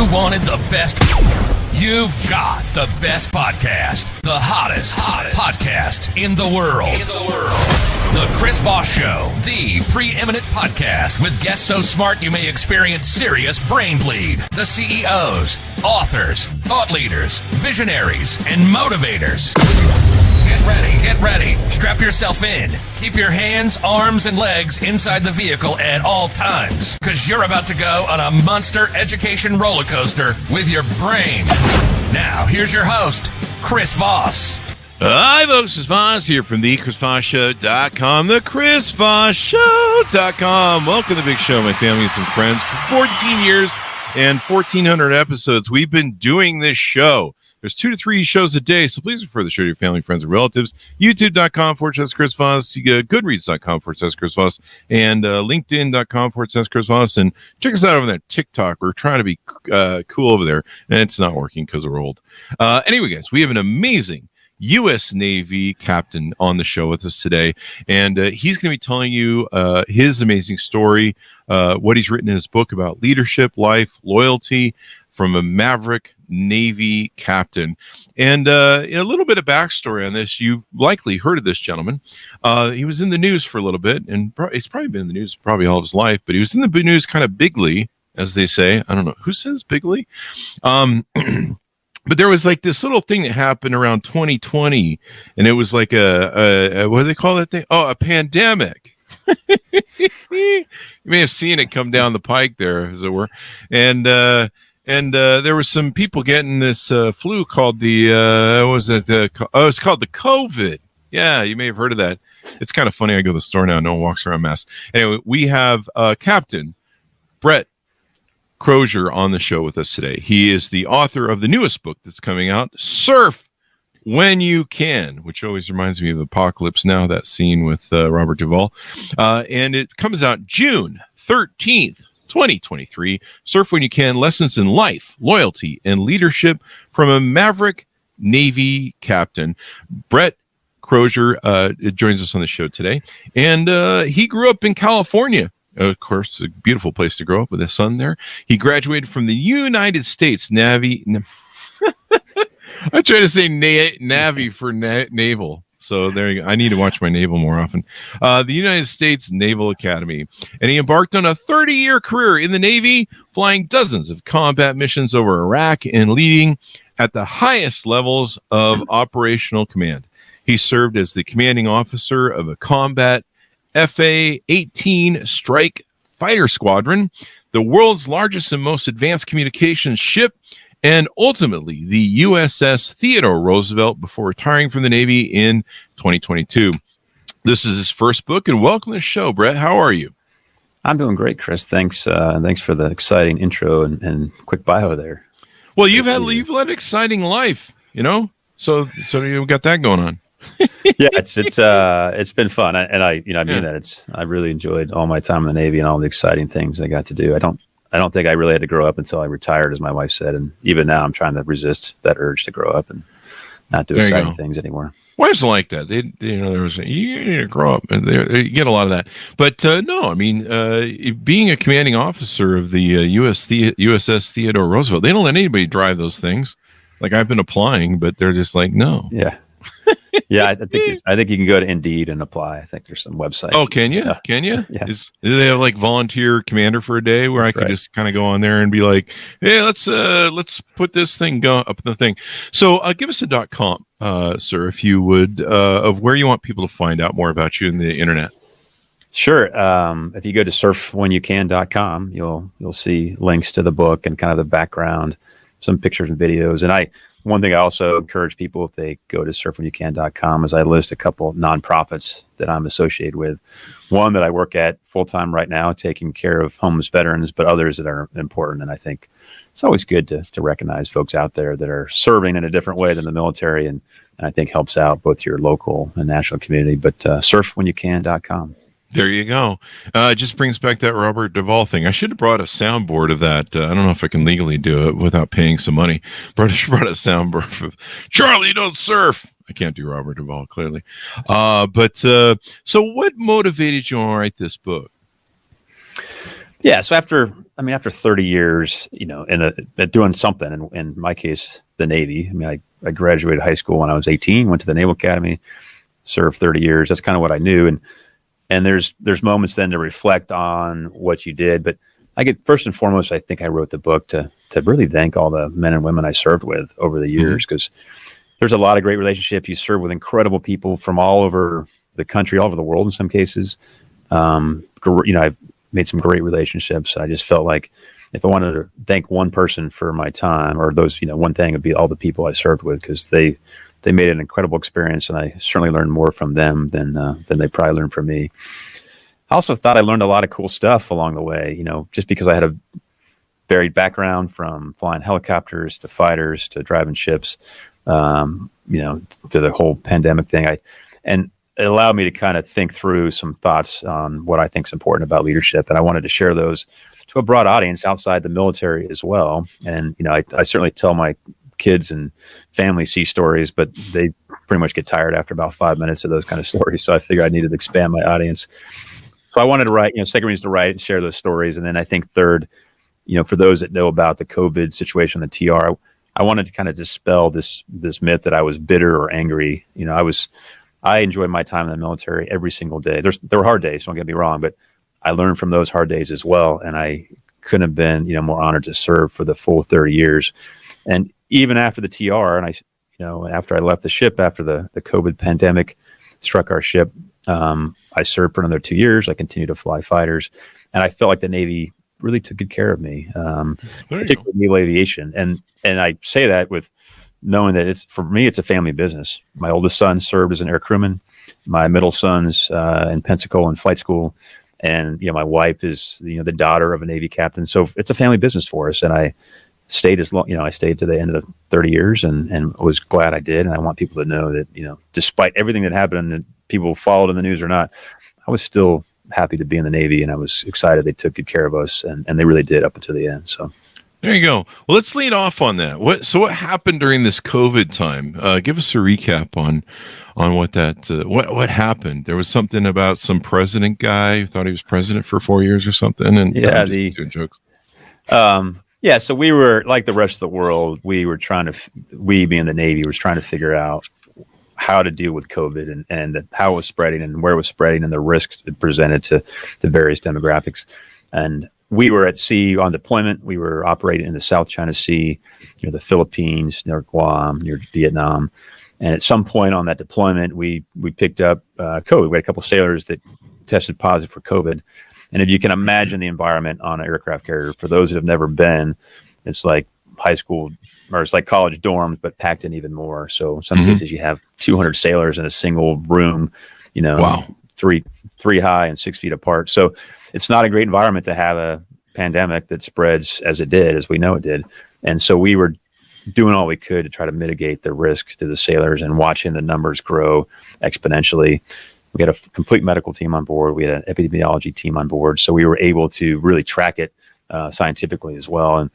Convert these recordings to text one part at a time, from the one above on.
You wanted the best. You've got the best podcast. The hottest podcast in the world. The Chris Voss Show, the preeminent podcast with guests so smart you may experience serious brain bleed. The CEOs, authors, thought leaders, visionaries, and motivators. Get ready. Strap yourself in. Keep your hands, arms, and legs inside the vehicle at all times, because you're about to go on a monster education roller coaster with your brain. Now, here's your host, Chris Voss. Hi, folks. It's Voss here from the ChrisVossShow.com, the ChrisVossShow.com. Welcome to the big show, my family and some friends. For 14 years and 1,400 episodes, we've been doing this show. There's 2 to 3 shows a day, so please refer the show to your family, friends, and relatives. YouTube.com/Chris Voss, Goodreads.com/Chris Voss, and LinkedIn.com/Chris Voss. And check us out over there, TikTok. We're trying to be cool over there, and it's not working because we're old. Anyway, guys, we have an amazing U.S. Navy captain on the show with us today, and he's going to be telling you his amazing story, what he's written in his book about leadership, life, loyalty, from a maverick Navy captain. And a little bit of backstory on this. You've likely heard of this gentleman. He was in the news for a little bit, and he's probably been in the news probably all of his life, but he was in the news kind of bigly, as they say. I don't know. Who says bigly? But there was like this little thing that happened around 2020, and it was like a what do they call that thing? Oh, a pandemic. You may have seen it come down the pike there, as it were. And there were some people getting this flu called the it's called the COVID. Yeah, you may have heard of that. It's kind of funny. I go to the store now, no one walks around masked. Anyway, we have Captain Brett Crozier on the show with us today. He is the author of the newest book that's coming out, Surf When You Can, which always reminds me of Apocalypse Now, that scene with Robert Duvall. And it comes out June 13th. 2023. Surf When You Can, Lessons in Life, Loyalty, and Leadership from a Maverick Navy Captain. Brett Crozier joins us on the show today. And he grew up in California. Of course, it's a beautiful place to grow up with his son there. He graduated from the United States Navy. I try to say Navy for naval. So there you go. I need to watch my naval more often. The United States Naval Academy. And he embarked on a 30-year career in the Navy, flying dozens of combat missions over Iraq and leading at the highest levels of operational command. He served as the commanding officer of a combat FA-18 Strike Fighter Squadron, the world's largest and most advanced communications ship, and ultimately the USS Theodore Roosevelt before retiring from the Navy in 2022. This is his first book, and welcome to the show, Brett. How are you? I'm doing great, Chris. Thanks. Thanks for the exciting intro and quick bio there. Well, you've led an exciting life, so you've got that going on. Yeah, it's been fun, I mean that. I really enjoyed all my time in the Navy and all the exciting things I got to do. I don't think I really had to grow up until I retired, as my wife said. And even now, I'm trying to resist that urge to grow up and not do exciting things anymore. Wives like that. You need to grow up, and you get a lot of that. But no, I mean, being a commanding officer of the USS Theodore Roosevelt, they don't let anybody drive those things. Like, I've been applying, but they're just like, no. Yeah. Yeah, I think you can go to Indeed and apply. I think there's some websites. Oh, can you? Can you? Yeah. Do they have like volunteer commander for a day where I can just kind of go on there and be like, hey, let's put this thing up the thing. So give us a .com, sir, if you would, of where you want people to find out more about you in the internet. Sure. If you go to surfwhenyoucan.com, you'll see links to the book and kind of the background, some pictures and videos. And one thing I also encourage people, if they go to surfwhenyoucan.com, is I list a couple nonprofits that I'm associated with. One that I work at full-time right now, taking care of homeless veterans, but others that are important. And I think it's always good to recognize folks out there that are serving in a different way than the military, and I think helps out both your local and national community. But surfwhenyoucan.com. There you go. It just brings back that Robert Duvall thing. I should have brought a soundboard of that. I don't know if I can legally do it without paying some money. But I should have brought a soundboard of, Charlie, you don't surf. I can't do Robert Duvall, clearly. So what motivated you to write this book? Yeah, so after I mean, after 30 years, doing something, in my case, the Navy. I mean, I graduated high school when I was 18, went to the Naval Academy, served 30 years. That's kind of what I knew. And there's moments then to reflect on what you did. But first and foremost, I think I wrote the book to really thank all the men and women I served with over the years, because there's a lot of great relationships. You serve with incredible people from all over the country, all over the world in some cases. I've made some great relationships. I just felt like if I wanted to thank one person for my time, or those, one thing, would be all the people I served with, because they made an incredible experience, and I certainly learned more from them than they probably learned from me. I also thought I learned a lot of cool stuff along the way, just because I had a varied background from flying helicopters to fighters to driving ships, to the whole pandemic thing. And it allowed me to kind of think through some thoughts on what I think is important about leadership. And I wanted to share those to a broad audience outside the military as well. And, I certainly tell my kids and family sea stories, but they pretty much get tired after about 5 minutes of those kind of stories. So I figured I needed to expand my audience. So I wanted to write, second reason to write and share those stories. And then I think third, for those that know about the COVID situation, the TR, I wanted to kind of dispel this myth that I was bitter or angry. I enjoyed my time in the military every single day. There were hard days, don't get me wrong, but I learned from those hard days as well. And I couldn't have been, more honored to serve for the full 30 years. And even after the TR, and after I left the ship, after the COVID pandemic struck our ship, I served for another 2 years. I continued to fly fighters, and I felt like the Navy really took good care of me, particularly naval aviation. And I say that with knowing that for me, it's a family business. My oldest son served as an air crewman. My middle son's in Pensacola in flight school. And, my wife is, the daughter of a Navy captain. So it's a family business for us. And I stayed I stayed to the end of the 30 years and was glad I did. And I want people to know that, despite everything that happened and people followed in the news or not, I was still happy to be in the Navy, and I was excited they took good care of us, and they really did up until the end. So there you go. Well, let's lead off on that. What happened during this COVID time? Give us a recap on what what happened. There was something about some president guy who thought he was president for 4 years or something, and doing jokes. So we were like the rest of the world. We being the Navy was trying to figure out how to deal with COVID and how it was spreading and where it was spreading and the risks it presented to the various demographics. And we were at sea on deployment. We were operating in the South China Sea, near the Philippines, near Guam, near Vietnam. And at some point on that deployment, we picked up COVID. We had a couple of sailors that tested positive for COVID. And if you can imagine the environment on an aircraft carrier, for those that have never been, it's like high school, or it's like college dorms, but packed in even more. So in some cases you have 200 sailors in a single room, wow. three high and 6 feet apart. So it's not a great environment to have a pandemic that spreads as it did, as we know it did. And so we were doing all we could to try to mitigate the risk to the sailors and watching the numbers grow exponentially. We had a complete medical team on board. We had an epidemiology team on board. So we were able to really track it scientifically as well.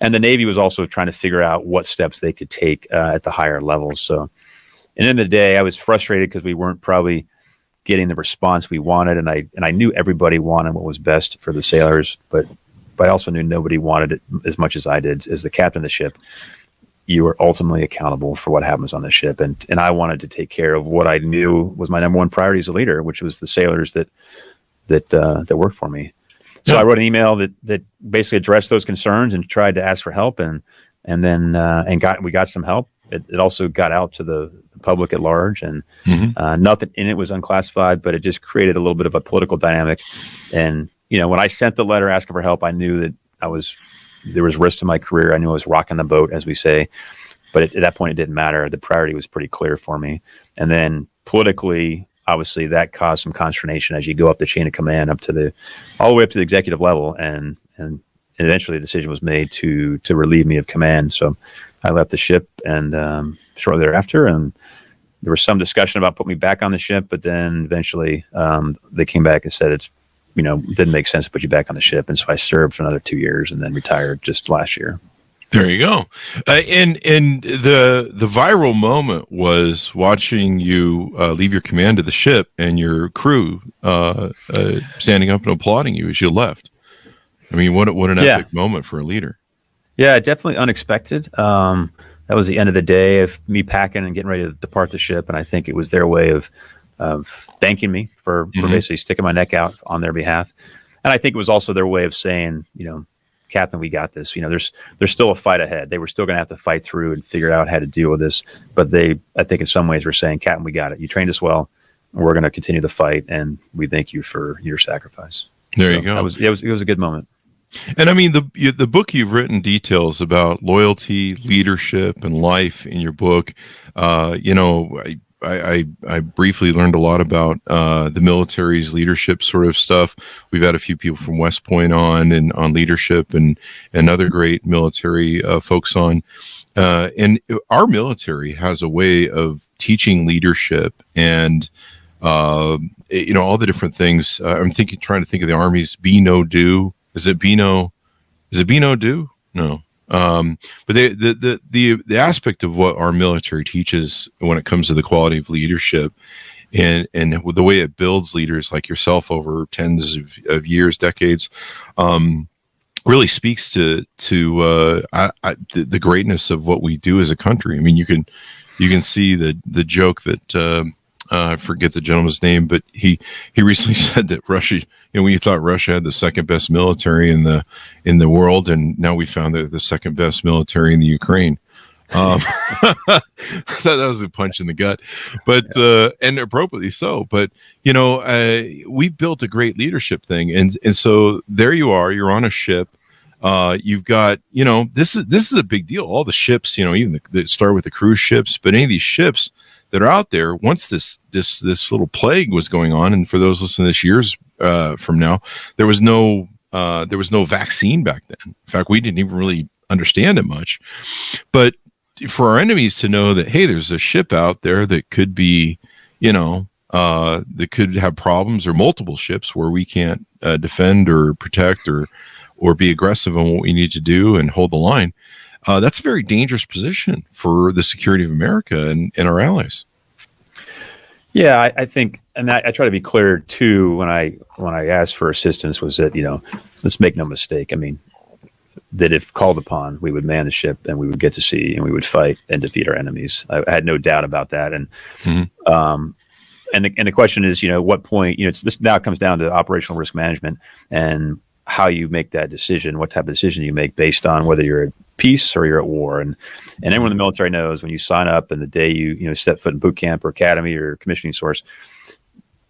And the Navy was also trying to figure out what steps they could take at the higher levels. So at the end of the day, I was frustrated because we weren't probably getting the response we wanted. And I knew everybody wanted what was best for the sailors, but I also knew nobody wanted it as much as I did. As the captain of the ship, you were ultimately accountable for what happens on the ship. And I wanted to take care of what I knew was my number one priority as a leader, which was the sailors that worked for me. So I wrote an email that basically addressed those concerns and tried to ask for help, and we got some help. It also got out to the public at large, and nothing in it was unclassified, but it just created a little bit of a political dynamic. And when I sent the letter asking for help, I knew that there was risk to my career. I knew I was rocking the boat, as we say, but at that point it didn't matter. The priority was pretty clear for me. And then politically, obviously that caused some consternation as you go up the chain of command all the way up to the executive level. And eventually the decision was made to relieve me of command. So I left the ship and shortly thereafter, and there was some discussion about putting me back on the ship, but then eventually they came back and said it didn't make sense to put you back on the ship. And so I served for another 2 years and then retired just last year. There you go. And the viral moment was watching you leave your command of the ship and your crew standing up and applauding you as you left. I mean, what an epic moment for a leader. Yeah, definitely unexpected. That was the end of the day of me packing and getting ready to depart the ship, and I think it was their way of thanking me for basically sticking my neck out on their behalf. And I think it was also their way of saying, Captain, we got this. There's still a fight ahead. They were still going to have to fight through and figure out how to deal with this. But I think in some ways were saying, Captain, we got it. You trained us well. And we're going to continue the fight, and we thank you for your sacrifice. There you go. It was a good moment. And I mean, the book you've written details about loyalty, leadership, and life in your book. I briefly learned a lot about the military's leadership sort of stuff. We've had a few people from West Point on leadership and other great military folks on. And our military has a way of teaching leadership and all the different things. I'm trying to think of the Army's be no do. Is it be no do? No. But the aspect of what our military teaches when it comes to the quality of leadership and the way it builds leaders like yourself over tens of years, decades, really speaks to the greatness of what we do as a country. I mean, you can see the joke that I forget the gentleman's name, but he recently said that Russia, we thought Russia had the second best military in the world, and now we found that the second best military in the Ukraine. I thought that was a punch in the gut, but and appropriately so. But we built a great leadership thing, and so there you are. You're on a ship. You've got this is a big deal. All the ships, even that start with the cruise ships, but any of these ships that are out there, once this little plague was going on, and for those listening this years from now, there was no vaccine back then. In fact, we didn't even really understand it much. But for our enemies to know that, hey, there's a ship out there that could be, that could have problems, or multiple ships where we can't defend or protect or be aggressive on what we need to do and hold the line. That's a very dangerous position for the security of America and our allies. Yeah, I think, and I try to be clear too when I asked for assistance, was that let's make no mistake. I mean, that if called upon, we would man the ship and we would get to sea and we would fight and defeat our enemies. I had no doubt about that. And and the question is, what point? This now comes down to operational risk management and how you make that decision, what type of decision you make based on whether you're at peace or you're at war. And everyone in the military knows when you sign up and the day you step foot in boot camp or academy or commissioning source,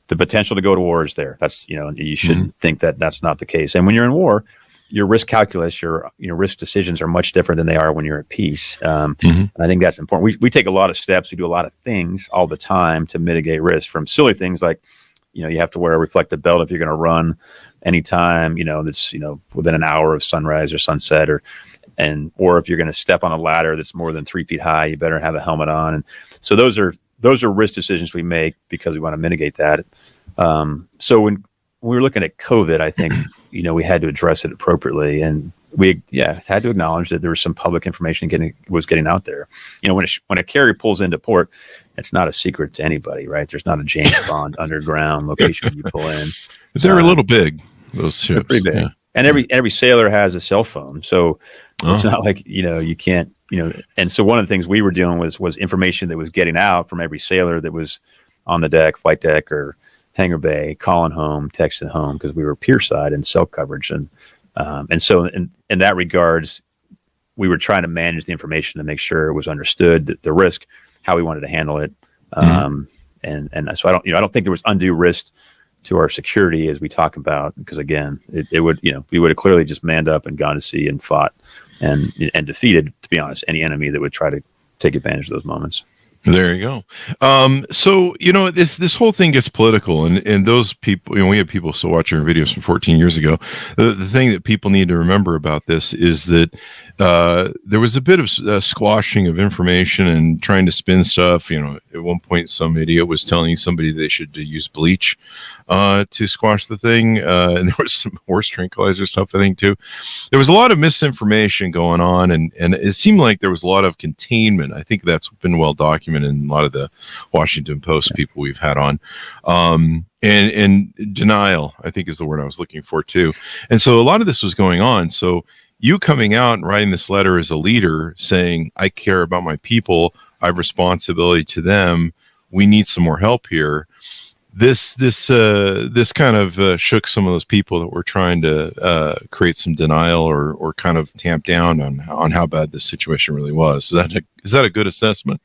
the potential to go to war is there. That's, you shouldn't think that that's not the case. And when you're in war, your risk calculus, your risk decisions are much different than they are when you're at peace. And I think that's important. We take a lot of steps. We do a lot of things all the time to mitigate risk, from silly things like, you have to wear a reflective belt if you're going to run anytime, that's, within an hour of sunrise or sunset, or if you're going to step on a ladder that's more than 3 feet high, you better have a helmet on. And so those are risk decisions we make because we want to mitigate that. So when we were looking at COVID, I think, we had to address it appropriately, and we had to acknowledge that there was some public information getting out there. When a carrier pulls into port, it's not a secret to anybody, right? There's not a James Bond underground location you pull in. They're a little big, those ships. They're pretty big. Yeah. And every sailor has a cell phone, so it's not like you can't. And so one of the things we were doing was information that was getting out from every sailor that was on the deck, flight deck, or hangar bay, calling home, texting home, because we were pier side and cell coverage, and so in that regards, we were trying to manage the information to make sure it was understood, that the risk, how we wanted to handle it, and so I don't think there was undue risk to our security as we talk about, because again, it would we would have clearly just manned up and gone to sea and fought and defeated, to be honest, any enemy that would try to take advantage of those moments. There you go. So, this whole thing gets political, and those people, we have people still watching our videos from 14 years ago. The thing that people need to remember about this is that there was a bit of squashing of information and trying to spin stuff. At one point, some idiot was telling somebody they should use bleach to squash the thing. And there was some horse tranquilizer stuff, I think, too. There was a lot of misinformation going on, and it seemed like there was a lot of containment. I think that's been well documented in a lot of the Washington Post people we've had on. And denial, I think, is the word I was looking for, too. And so a lot of this was going on. So you coming out and writing this letter as a leader saying, I care about my people, I have responsibility to them, we need some more help here. This kind of shook some of those people that were trying to create some denial or kind of tamp down on how bad this situation really was. Is that a good assessment?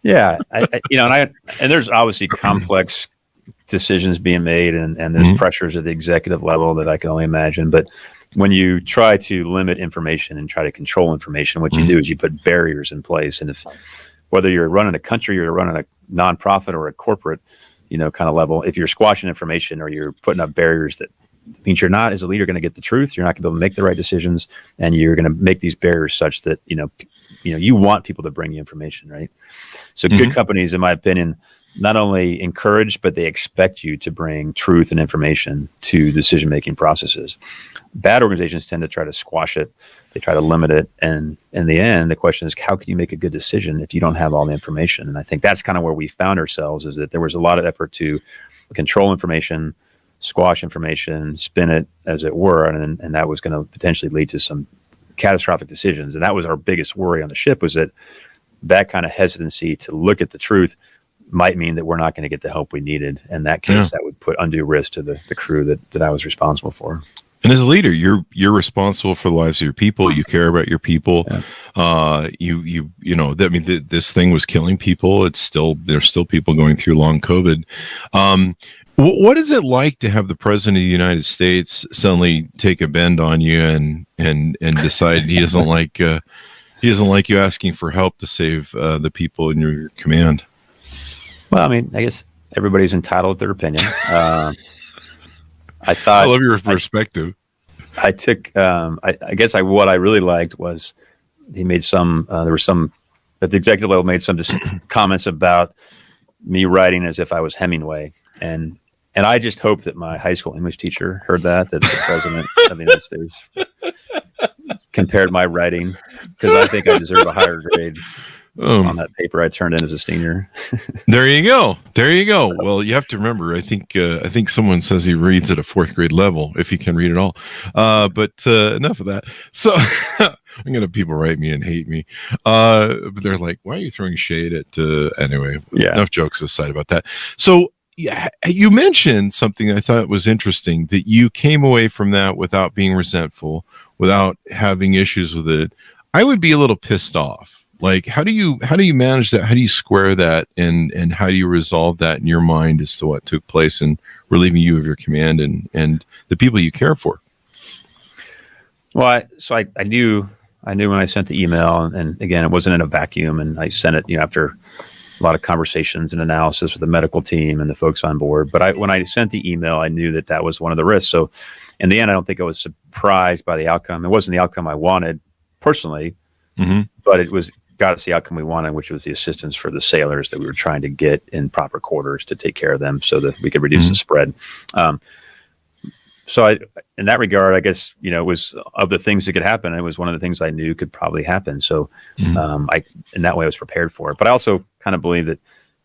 Yeah, and there's obviously complex decisions being made, and there's pressures at the executive level that I can only imagine. But when you try to limit information and try to control information, what you do is you put barriers in place. And whether you're running a country or running a nonprofit or a corporate, kind of level, if you're squashing information or you're putting up barriers, that means you're not, as a leader, going to get the truth. You're not going to be able to make the right decisions, and you're going to make these barriers such that you want people to bring you information, right? So good companies, in my opinion, not only encourage, but they expect you to bring truth and information to decision-making processes. Bad organizations tend to try to squash it. They try to limit it. And in the end, the question is, how can you make a good decision if you don't have all the information? And I think that's kind of where we found ourselves, is that there was a lot of effort to control information, squash information, spin it as it were. And that was going to potentially lead to some catastrophic decisions. And that was our biggest worry on the ship, was that kind of hesitancy to look at the truth might mean that we're not going to get the help we needed. In that case, that would put undue risk to the crew that I was responsible for. And as a leader, you're responsible for the lives of your people. You care about your people. Yeah. This thing was killing people. There's still people going through long COVID. What is it like to have the president of the United States suddenly take a bend on you and decide he doesn't like you asking for help to save the people in your command? Well, I mean, I guess everybody's entitled to their opinion. I love your perspective. I took, I guess what I really liked was he made there were some at the executive level made some comments about me writing as if I was Hemingway. And I just hope that my high school English teacher heard that the president of the United States compared my writing, because I think I deserve a higher grade on that paper I turned in as a senior. There you go. Well, you have to remember, I think someone says he reads at a fourth grade level, if he can read at all. But enough of that. So I'm going to have people write me and hate me. But they're like, why are you throwing shade at, anyway, enough jokes aside about that. So yeah, you mentioned something I thought was interesting, that you came away from that without being resentful, without having issues with it. I would be a little pissed off. Like, how do you manage that? How do you square that? And how do you resolve that in your mind as to what took place and relieving you of your command and the people you care for? Well, I knew when I sent the email, and again, it wasn't in a vacuum, and I sent it, after a lot of conversations and analysis with the medical team and the folks on board. But when I sent the email, I knew that was one of the risks. So in the end, I don't think I was surprised by the outcome. It wasn't the outcome I wanted personally, but it got us the outcome we wanted, which was the assistance for the sailors that we were trying to get in proper quarters to take care of them so that we could reduce the spread. So in that regard, I guess, it was, of the things that could happen, it was one of the things I knew could probably happen. So in that way, I was prepared for it. But I also kind of believe that,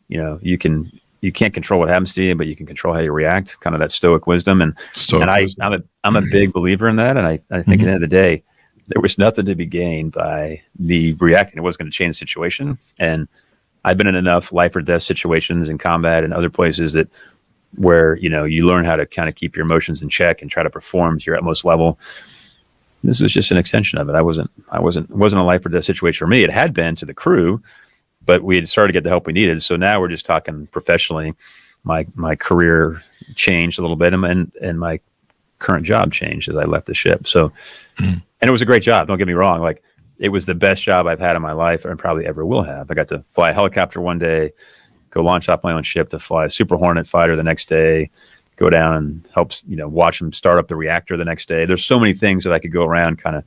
you can't control what happens to you, but you can control how you react, kind of that stoic wisdom. I'm a big believer in that. And I think at the end of the day, there was nothing to be gained by me reacting. It wasn't going to change the situation. And I've been in enough life or death situations in combat and other places where, you learn how to kind of keep your emotions in check and try to perform to your utmost level. This was just an extension of it. It wasn't a life or death situation for me. It had been to the crew, but we had started to get the help we needed. So now we're just talking professionally. My career changed a little bit, and my current job changed as I left the ship. So, and it was a great job. Don't get me wrong. Like, it was the best job I've had in my life and probably ever will have. I got to fly a helicopter one day, go launch off my own ship, to fly a Super Hornet fighter the next day, go down and help, watch them start up the reactor the next day. There's so many things that I could go around kind of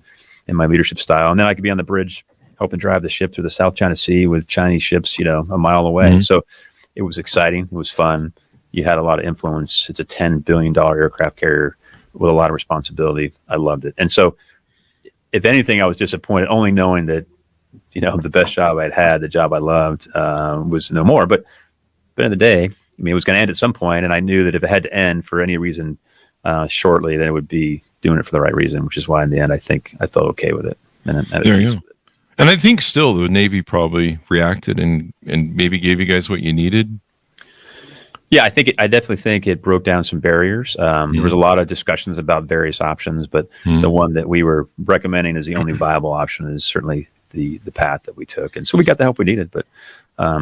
in my leadership style. And then I could be on the bridge helping drive the ship through the South China Sea with Chinese ships, a mile away. Mm-hmm. So it was exciting. It was fun. You had a lot of influence. It's a $10 billion aircraft carrier with a lot of responsibility. I loved it. And so if anything, I was disappointed only knowing that, the best job I'd had, the job I loved, was no more. But in the day, it was going to end at some point, and I knew that if it had to end for any reason shortly, then it would be doing it for the right reason, which is why in the end I think I felt okay with it. And there you go. And I think still the Navy probably reacted and maybe gave you guys what you needed. Yeah, I definitely think it broke down some barriers. There was a lot of discussions about various options, but the one that we were recommending as the only viable option is certainly the path that we took. And so we got the help we needed. But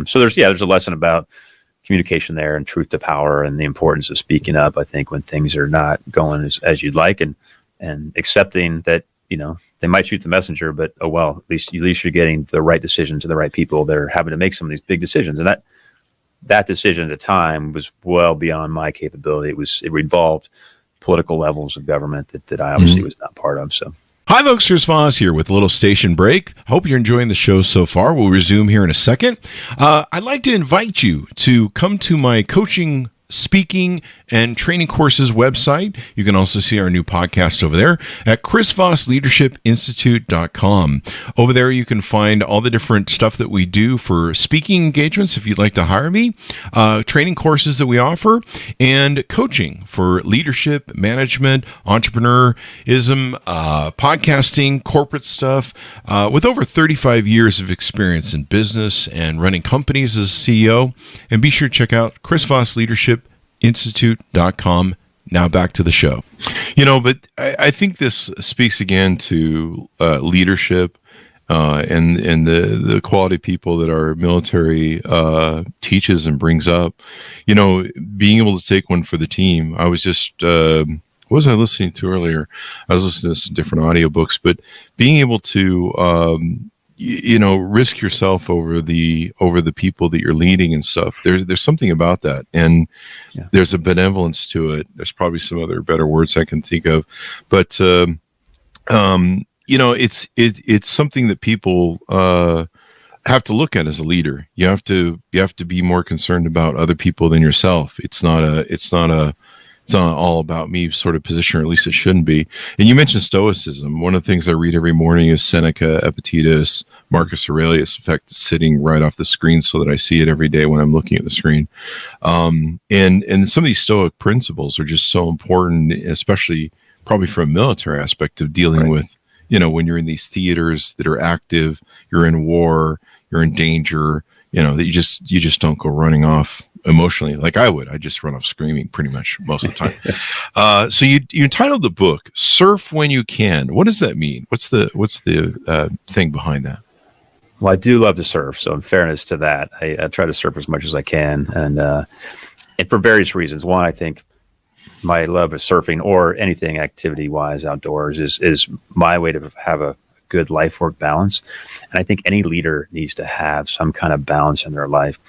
so there's a lesson about communication there and truth to power and the importance of speaking up, I think, when things are not going as you'd like, and accepting that, they might shoot the messenger, but at least you're getting the right decision to the right people that are having to make some of these big decisions. And that decision at the time was well beyond my capability. It involved political levels of government that I obviously was not part of. So. Hi, folks. Here's Voss here with a little station break. Hope you're enjoying the show so far. We'll resume here in a second. I'd like to invite you to come to my coaching, speaking, and training courses website. You can also see our new podcast over there at chrisvossleadershipinstitute.com. Over there, you can find all the different stuff that we do for speaking engagements if you'd like to hire me, training courses that we offer, and coaching for leadership, management, entrepreneurism, podcasting, corporate stuff. With over 35 years of experience in business and running companies as CEO. And be sure to check out chrisvossleadershipinstitute.com. Now back to the show. But I think this speaks again to leadership and the quality of people that our military teaches and brings up. Being able to take one for the team. I was just what was I listening to earlier? I was listening to some different audiobooks, but being able to risk yourself over the people that you're leading and stuff. There's something about that, and there's a benevolence to it. There's probably some other better words I can think of, but it's something that people have to look at as a leader. You have to be more concerned about other people than yourself. It's not all about me sort of position, or at least it shouldn't be. And you mentioned stoicism. One of the things I read every morning is Seneca, Epictetus, Marcus Aurelius. In fact, it's sitting right off the screen so that I see it every day when I'm looking at the screen. And some of these Stoic principles are just so important, especially probably from a military aspect of dealing with, when you're in these theaters that are active, you're in war, you're in danger, that you just don't go running off emotionally like I would. I just run off screaming pretty much most of the time. So you entitled the book "Surf When You Can." What does that mean? What's the thing behind that? Well, I do love to surf. So in fairness to that, I try to surf as much as I can, and for various reasons. One, I think my love of surfing or anything activity wise outdoors is my way to have a good life work balance. And I think any leader needs to have some kind of balance in their life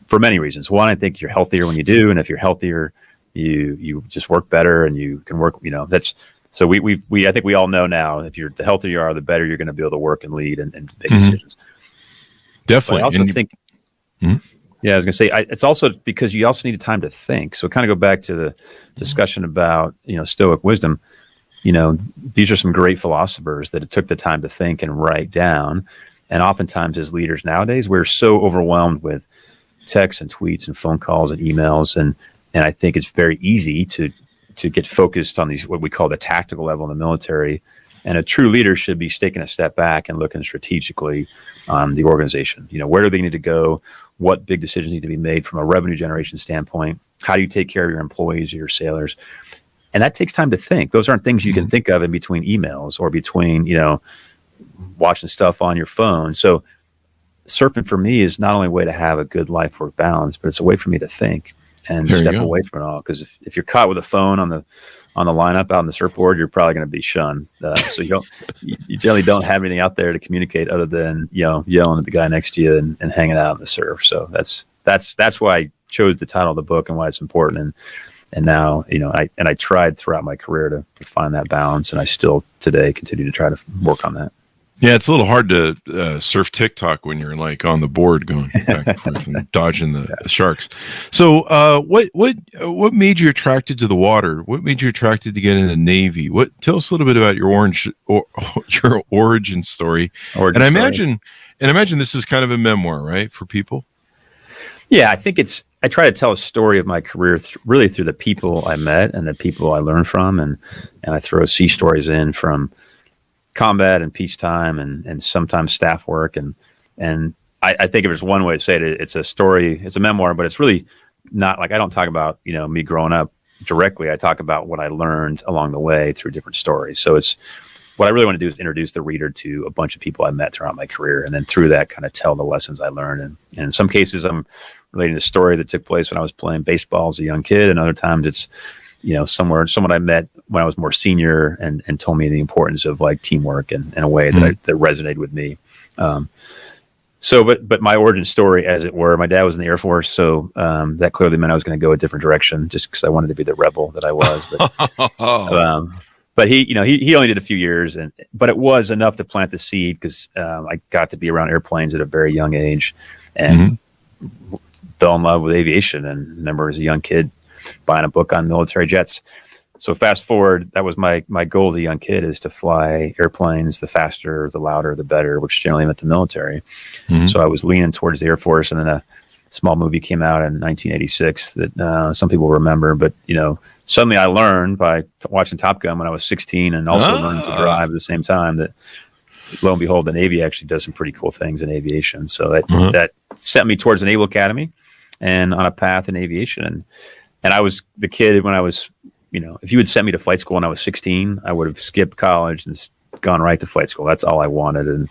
for many reasons. One, I think you're healthier when you do. And if you're healthier, you just work better and you can work, that's, so I think we all know now, the healthier you are, the better you're going to be able to work and lead and make decisions. Definitely. But I also think, I was going to say, it's also because you also need time to think. So kind of go back to the discussion about, Stoic wisdom. These are some great philosophers that took the time to think and write down. And oftentimes as leaders nowadays, we're so overwhelmed with texts and tweets and phone calls and emails. And I think it's very easy to get focused on these, what we call the tactical level in the military. And a true leader should be taking a step back and looking strategically on the organization. Where do they need to go? What big decisions need to be made from a revenue generation standpoint? How do you take care of your employees or your sailors? And that takes time to think. Those aren't things you can think of in between emails or between, watching stuff on your phone. So surfing for me is not only a way to have a good life work balance, but it's a way for me to think and step away from it all. Because if you're caught with a phone on the lineup out on the surfboard, you're probably going to be shunned. So you generally don't have anything out there to communicate other than yelling at the guy next to you and hanging out on the surf. So that's why I chose the title of the book and why it's important. And now, I tried throughout my career to find that balance, and I still today continue to try to work on that. Yeah, it's a little hard to surf TikTok when you're like on the board going back and forth and dodging the sharks. So, what made you attracted to the water? What made you attracted to get in the Navy? Tell us a little bit about your your origin story. And I imagine this is kind of a memoir, right, for people? Yeah, I think I try to tell a story of my career really through the people I met and the people I learned from, and I throw sea stories in from combat and peacetime and sometimes staff work. And I think if there's one way to say it, it's a story, it's a memoir, but it's really not like, I don't talk about, me growing up directly. I talk about what I learned along the way through different stories. So it's what I really want to do is introduce the reader to a bunch of people I met throughout my career. And then through that kind of tell the lessons I learned. And in some cases, I'm relating a story that took place when I was playing baseball as a young kid. And other times it's, someone I met when I was more senior and told me the importance of like teamwork and in a way that that resonated with me. But my origin story, as it were, my dad was in the Air Force. So that clearly meant I was going to go a different direction just because I wanted to be the rebel that I was. But he only did a few years, but it was enough to plant the seed because I got to be around airplanes at a very young age and fell in love with aviation. And remember as a young kid buying a book on military jets. So fast forward, that was my goal as a young kid, is to fly airplanes. The faster, the louder, the better, which generally meant the military. So I was leaning towards the Air Force, and then a small movie came out in 1986 that some people remember. But suddenly I learned by watching Top Gun when I was 16, and also learning to drive at the same time, that lo and behold, the Navy actually does some pretty cool things in aviation. So that sent me towards the Naval Academy and on a path in aviation. And I was the kid when I was, if you had sent me to flight school when I was 16, I would have skipped college and gone right to flight school. That's all I wanted. And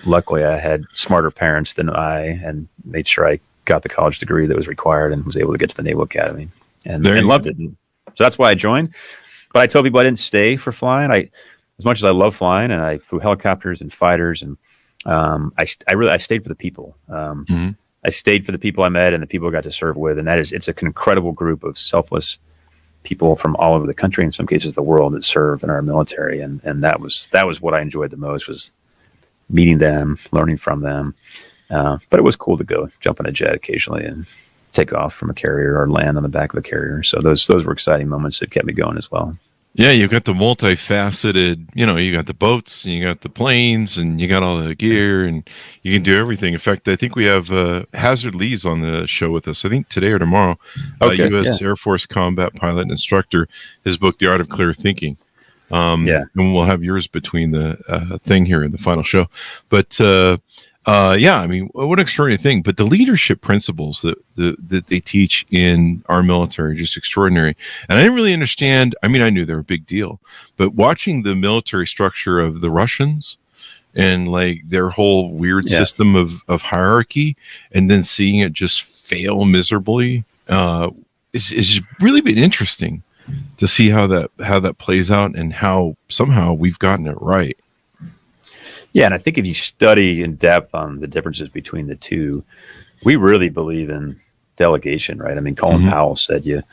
luckily I had smarter parents than I, and made sure I got the college degree that was required and was able to get to the Naval Academy and loved it. And so that's why I joined. But I told people I didn't stay for flying. As much as I love flying, and I flew helicopters and fighters, and I stayed for the people. I stayed for the people I met and the people I got to serve with. And it's an incredible group of selfless people from all over the country, in some cases the world, that serve in our military. And that was what I enjoyed the most, was meeting them, learning from them. But it was cool to go jump in a jet occasionally and take off from a carrier or land on the back of a carrier. So those were exciting moments that kept me going as well. Yeah, you got the multifaceted, you got the boats, and you got the planes, and you got all the gear, and you can do everything. In fact, I think we have Hazard Lee's on the show with us, I think today or tomorrow. U.S. Air Force combat pilot and instructor. His book, The Art of Clear Thinking. And we'll have yours between the thing here in the final show. But what an extraordinary thing. But the leadership principles that they teach in our military are just extraordinary. And I didn't really understand. I mean, I knew they were a big deal, but watching the military structure of the Russians and like their whole weird system of hierarchy, and then seeing it just fail miserably, is really been interesting to see how that plays out and how somehow we've gotten it right. Yeah, and I think if you study in depth on the differences between the two, we really believe in delegation, right? I mean, Colin Powell said you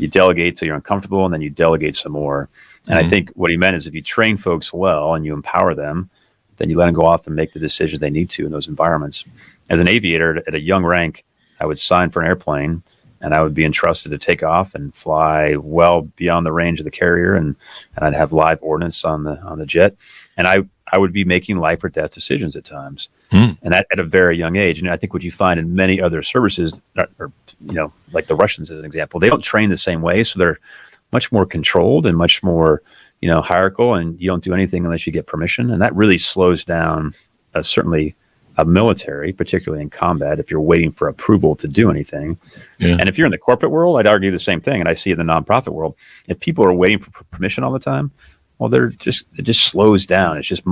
delegate till you're uncomfortable, and then you delegate some more. And I think what he meant is if you train folks well and you empower them, then you let them go off and make the decisions they need to in those environments. As an aviator at a young rank, I would sign for an airplane, and I would be entrusted to take off and fly well beyond the range of the carrier, and I'd have live ordnance on the jet, and I would be making life or death decisions at times, and that at a very young age. And I think what you find in many other services, or like the Russians as an example, they don't train the same way, so they're much more controlled and much more hierarchical, and you don't do anything unless you get permission, and that really slows down certainly a military, particularly in combat, if you're waiting for approval to do anything. And if you're in the corporate world, I'd argue the same thing, and I see it in the nonprofit world. If people are waiting for permission all the time, well, it just slows down. It's just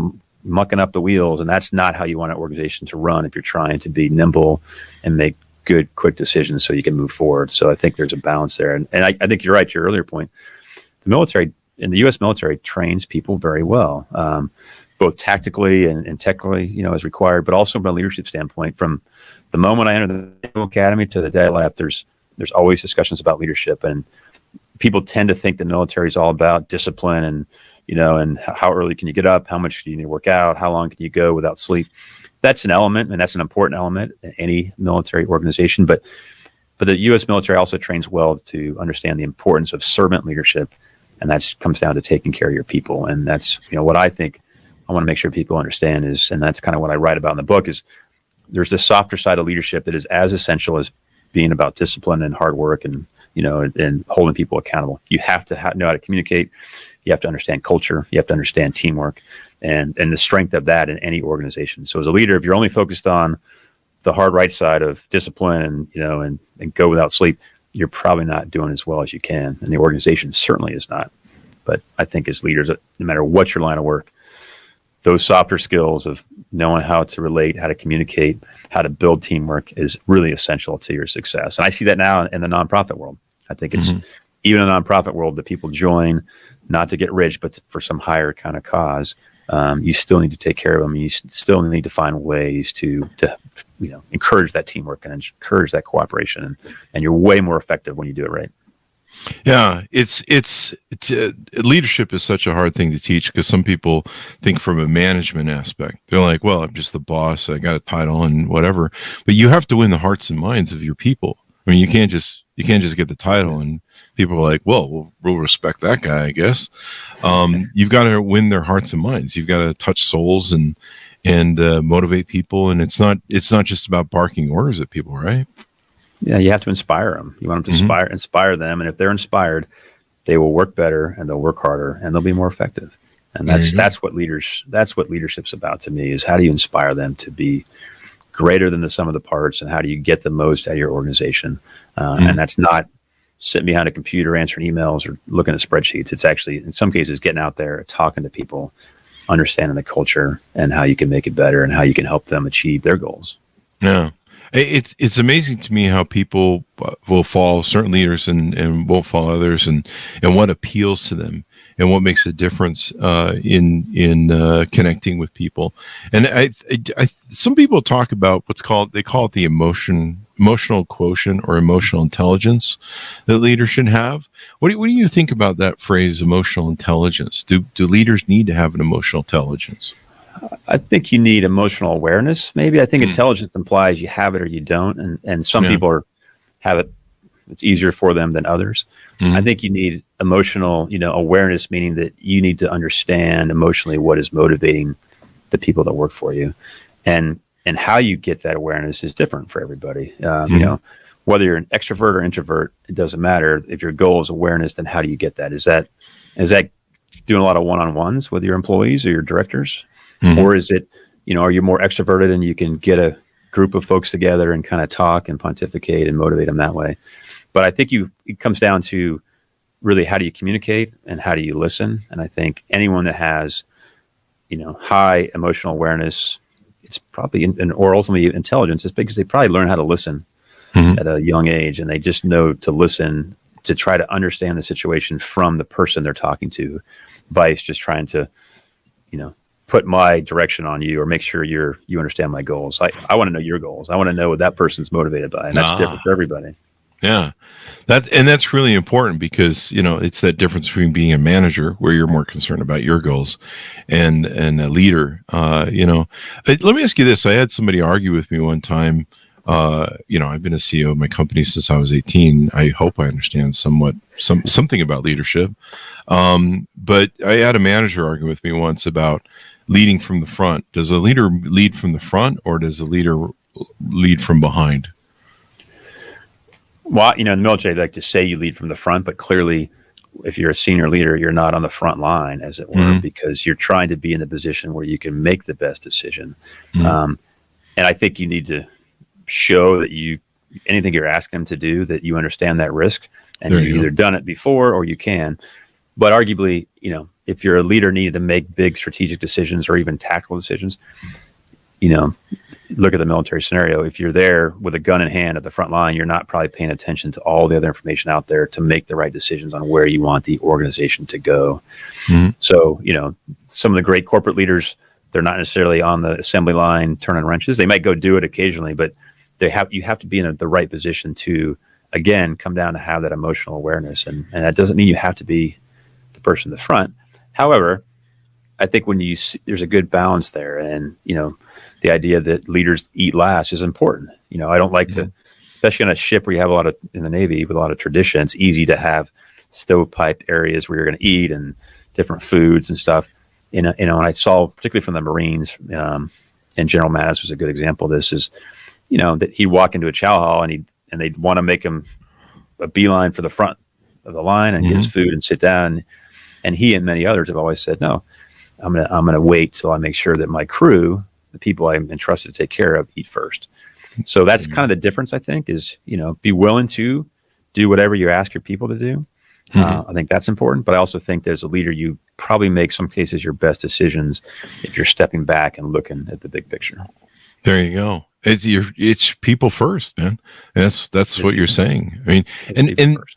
mucking up the wheels, and that's not how you want an organization to run if you're trying to be nimble and make good, quick decisions so you can move forward. So I think there's a balance there. And I think you're right, your earlier point. The military, in the U.S. military, trains people very well, both tactically and technically, as required, but also from a leadership standpoint. From the moment I entered the Naval Academy to the day I left, there's always discussions about leadership. And people tend to think the military is all about discipline and, and how early can you get up? How much do you need to work out? How long can you go without sleep? That's an element, and that's an important element in any military organization. But the U.S. military also trains well to understand the importance of servant leadership, and that comes down to taking care of your people. And that's what I think I want to make sure people understand is, and that's kind of what I write about in the book, is there's this softer side of leadership that is as essential as being about discipline and hard work and and holding people accountable. You have to know how to communicate. You have to understand culture. You have to understand teamwork and the strength of that in any organization. So as a leader, if you're only focused on the hard right side of discipline and go without sleep, you're probably not doing as well as you can. And the organization certainly is not. But I think as leaders, no matter what your line of work, those softer skills of knowing how to relate, how to communicate, how to build teamwork is really essential to your success. And I see that now in the nonprofit world. I think it's even in the nonprofit world that people join not to get rich, but for some higher kind of cause. You still need to take care of them. You still need to find ways to encourage that teamwork and encourage that cooperation. And you're way more effective when you do it right. Yeah, it's leadership is such a hard thing to teach because some people think from a management aspect. They're like, well, I'm just the boss. I got a title and whatever. But you have to win the hearts and minds of your people. I mean, you can't just get the title and people are like, well, we'll respect that guy, I guess. You've got to win their hearts and minds. You've got to touch souls and motivate people. And it's not just about barking orders at people, right? Yeah, you have to inspire them. You want them to inspire them, and if they're inspired, they will work better and they'll work harder and they'll be more effective. And that's what leadership's about to me, is how do you inspire them to be greater than the sum of the parts, and how do you get the most out of your organization? And that's not sitting behind a computer answering emails or looking at spreadsheets. It's actually, in some cases, getting out there, talking to people, understanding the culture and how you can make it better and how you can help them achieve their goals. Yeah. It's amazing to me how people will follow certain leaders and won't follow others, and what appeals to them and what makes a difference in connecting with people. And some people talk about they call it the emotional quotient or emotional intelligence that leaders should have. What do you think about that phrase, emotional intelligence? Do leaders need to have an emotional intelligence? I think you need emotional awareness. Maybe I think intelligence implies you have it or you don't, and some people have it. It's easier for them than others. I think you need emotional, awareness, meaning that you need to understand emotionally what is motivating the people that work for you, and how you get that awareness is different for everybody. Whether you're an extrovert or introvert, it doesn't matter. If your goal is awareness, then how do you get that? Is that doing a lot of one-on-ones with your employees or your directors? Or is it, are you more extroverted and you can get a group of folks together and kind of talk and pontificate and motivate them that way? But I think it comes down to really how do you communicate and how do you listen? And I think anyone that has, high emotional awareness, it's probably, or ultimately intelligence, is because they probably learn how to listen at a young age, and they just know to listen to try to understand the situation from the person they're talking to, vice just trying to, put my direction on you or make sure you understand my goals. I want to know your goals. I want to know what that person's motivated by, and that's different for everybody. Yeah, that's really important because it's that difference between being a manager where you're more concerned about your goals, and a leader. Let me ask you this: I had somebody argue with me one time. I've been a CEO of my company since I was 18. I hope I understand something about leadership. But I had a manager argue with me once about leading from the front. Does a leader lead from the front, or does a leader lead from behind? Well, in the military, they like to say you lead from the front, but clearly if you're a senior leader, you're not on the front line, as it were, because you're trying to be in the position where you can make the best decision. And I think you need to show that anything you're asking them to do, that you understand that risk, and you've either done it before or you can. But arguably, if you're a leader needing to make big strategic decisions or even tactical decisions, look at the military scenario. If you're there with a gun in hand at the front line, you're not probably paying attention to all the other information out there to make the right decisions on where you want the organization to go. So, some of the great corporate leaders, they're not necessarily on the assembly line turning wrenches. They might go do it occasionally, but you have to be in the right position to again, come down to have that emotional awareness. And that doesn't mean you have to be the person in the front. However, I think when you see, there's a good balance there. And, the idea that leaders eat last is important. I don't like to, especially on a ship where you have in the Navy with a lot of tradition, it's easy to have stovepiped areas where you're going to eat and different foods and stuff. And I saw, particularly from the Marines, and General Mattis was a good example of this, is, that he'd walk into a chow hall and they'd want to make him a beeline for the front of the line and get his food and sit down. And he and many others have always said, no, I'm gonna wait till I make sure that my crew, the people I'm entrusted to take care of, eat first. So that's kind of the difference, I think, is, be willing to do whatever you ask your people to do. I think that's important. But I also think that as a leader, you probably make some cases your best decisions if you're stepping back and looking at the big picture. There you go. It's people first, man. That's what you're saying. I mean,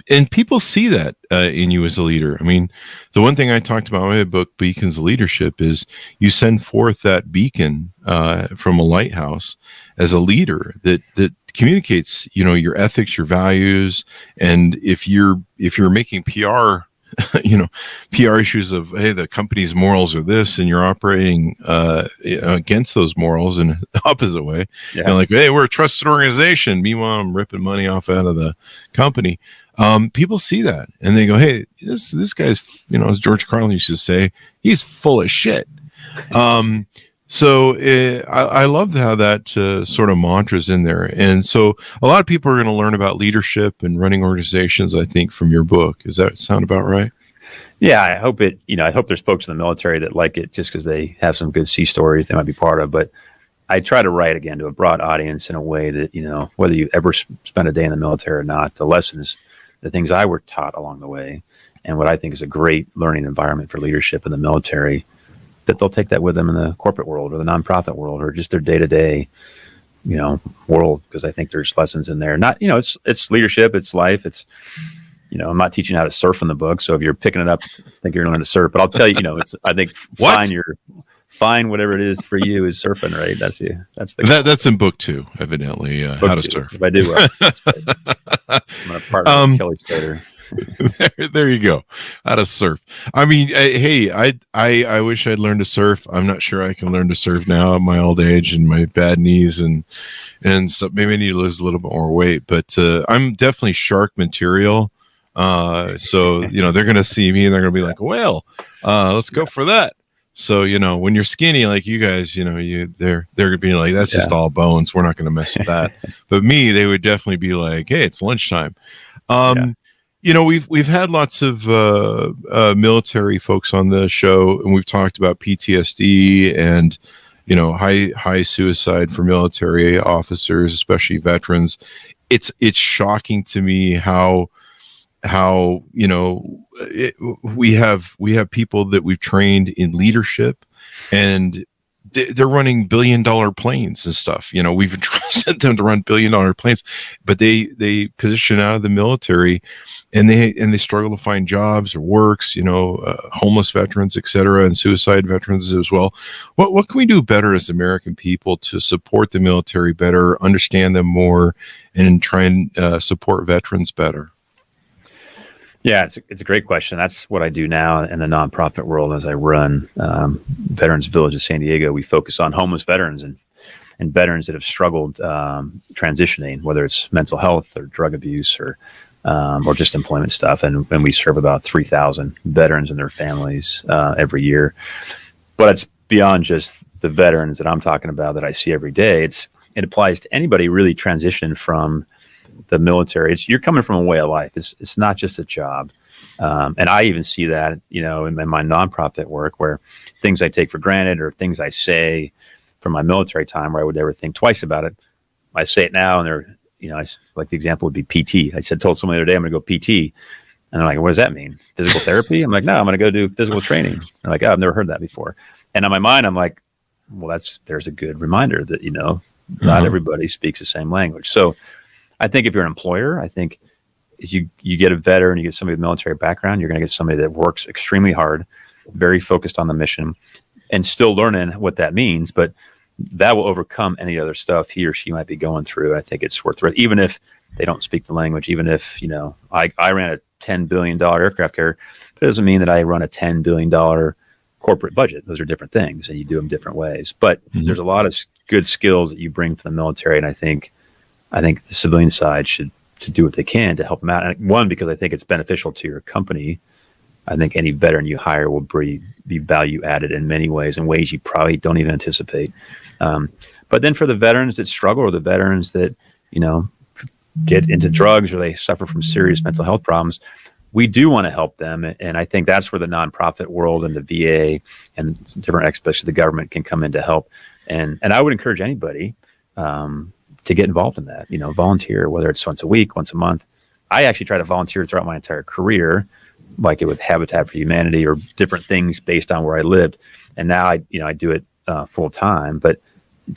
and people see that in you as a leader. I mean, the one thing I talked about in my book, Beacons of Leadership, is you send forth that beacon from a lighthouse as a leader that communicates, your ethics, your values, and if you're making PR. PR issues of, hey, the company's morals are this, and you're operating against those morals in the opposite way. Yeah. Like, hey, we're a trusted organization. Meanwhile, I'm ripping money off out of the company. People see that and they go, hey, this guy's, as George Carlin used to say, he's full of shit. So I love how that sort of mantra's in there. And so a lot of people are going to learn about leadership and running organizations, I think, from your book. Does that sound about right? Yeah, I hope it, I hope there's folks in the military that like it just because they have some good sea stories they might be part of. But I try to write, again, to a broad audience in a way that, whether you ever spend a day in the military or not, the lessons, the things I were taught along the way, and what I think is a great learning environment for leadership in the military, that they'll take that with them in the corporate world or the nonprofit world or just their day-to-day, world. Because I think there's lessons in there. Not, it's leadership, it's life. It's, I'm not teaching how to surf in the book. So if you're picking it up, I think you're going to learn to surf. But I'll tell you, it's, I think find whatever it is for you is surfing, right? That's in book 2, evidently. How to surf. If I do well, I'm going to partner with Kelly Slater. there you go. How to surf. I mean, hey, I wish I'd learned to surf. I'm not sure I can learn to surf now at my old age and my bad knees and so maybe I need to lose a little bit more weight. But I'm definitely shark material. So they're going to see me and they're going to be like, well, let's go for that. So when you're skinny like you guys, they're going to be like, that's just all bones. We're not going to mess with that. But me, they would definitely be like, hey, it's lunchtime. We've had lots of military folks on the show, and we've talked about PTSD and high suicide for military officers, especially veterans. It's shocking to me how we have people that we've trained in leadership, and they're running $1 billion planes and stuff. We've sent them to run $1 billion planes, but they position out of the military, and they struggle to find jobs or works. Homeless veterans, etc., and suicide veterans as well. What can we do better as American people to support the military better, understand them more, and try and support veterans better? Yeah, it's a great question. That's what I do now in the nonprofit world as I run Veterans Village of San Diego. We focus on homeless veterans and veterans that have struggled transitioning, whether it's mental health or drug abuse or just employment stuff. And we serve about 3,000 veterans and their families every year. But it's beyond just the veterans that I'm talking about that I see every day. It applies to anybody really transitioning from the military. You're coming from a way of life. It's not just a job. And I even see that, in my nonprofit work, where things I take for granted or things I say from my military time where I would never think twice about it, I say it now, and they're, like the example would be PT. told someone the other day, I'm going to go PT. And they're like, what does that mean? Physical therapy? I'm like, no, I'm going to go do physical training. They're like, oh, I've never heard that before. And in my mind, I'm like, well, there's a good reminder that, not everybody speaks the same language. So I think if you're an employer, I think if you get a veteran, you get somebody with a military background, you're going to get somebody that works extremely hard, very focused on the mission, and still learning what that means. But that will overcome any other stuff he or she might be going through. I think it's worth it, even if they don't speak the language, even if, I ran a $10 billion aircraft carrier, but it doesn't mean that I run a $10 billion corporate budget. Those are different things, and you do them different ways. But there's a lot of good skills that you bring to the military, and I think the civilian side should to do what they can to help them out. And one, because I think it's beneficial to your company. I think any veteran you hire will be value added in many ways, in ways you probably don't even anticipate. But then for the veterans that struggle, or the veterans that, get into drugs, or they suffer from serious mental health problems, we do want to help them. And I think that's where the nonprofit world and the VA and different aspects of the government can come in to help. And I would encourage anybody to get involved in that, volunteer, whether it's once a week, once a month. I actually try to volunteer throughout my entire career, like it with Habitat for Humanity or different things based on where I lived. And now I do it full time, but